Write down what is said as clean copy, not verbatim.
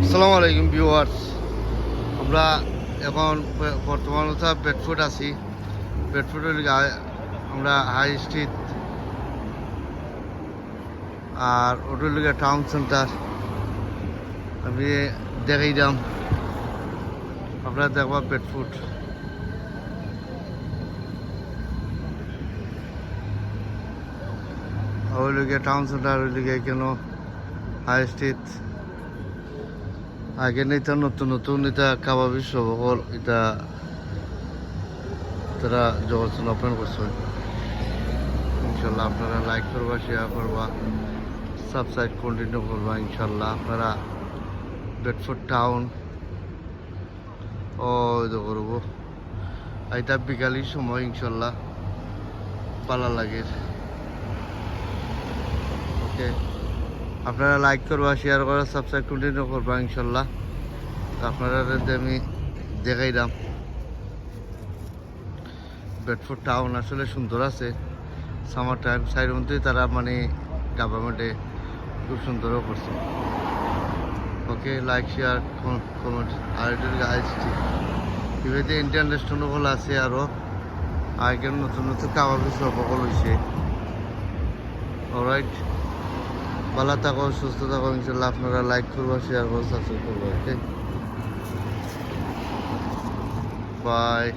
আসসালামু আলাইকুম ভিউয়ার্স। আমরা এখন বর্তমানত বেডফোর্ড আছি। বেডফোর্ডের আমরা হাই স্ট্রিট আর ওটার লিগে টাউন সেন্টার আমি দেখাই দাম। আপনারা দেখবা বেডফোর্ড ওই লিগে টাউন সেন্টার, ওই লিগে কেন হাই স্ট্রিট আগে এটা নতুন নতুন এটা কাবাবি সবকল এটা তারা জগৎ ওপেন করছে। ইনশাল্লাহ আপনারা লাইক করবা, শেয়ার করবা, সাবস্ক্রাইব কন্টিনিউ করবা। ইনশাল্লাহ আপনারা বেডফোর্ড টাউন ও এটা করবো। এটা বিকালের সময় ইনশাল্লাহ পালা লাগে। ওকে, আপনারা লাইক করবা, শেয়ার করা, সাবস্ক্রাইব কন্টিনিউ করবা। ইনশাল্লাহ আপনারা আমি দেখাইলাম বেডফোর্ড টাউন আসলে সুন্দর আছে। সামার টাইম সাইড মধ্যে তারা মানে গভর্নমেন্টে খুব সুন্দরও করছে। ওকে, লাইক শেয়ার কমেন্ট। আর এটা আসছি এভাবে ইন্ডিয়ান রেস্টুরেন্ট আছে আরও আগের নতুন নতুন কাবাবি সবকল হয়েছে। অলরাইট, ভালো থাকো, সুস্থ থাকো। ইনশাল্লাহ আপনারা লাইক করবো, শেয়ার করবো, সাবস্ক্রাইব করবো। ওকে, বাই।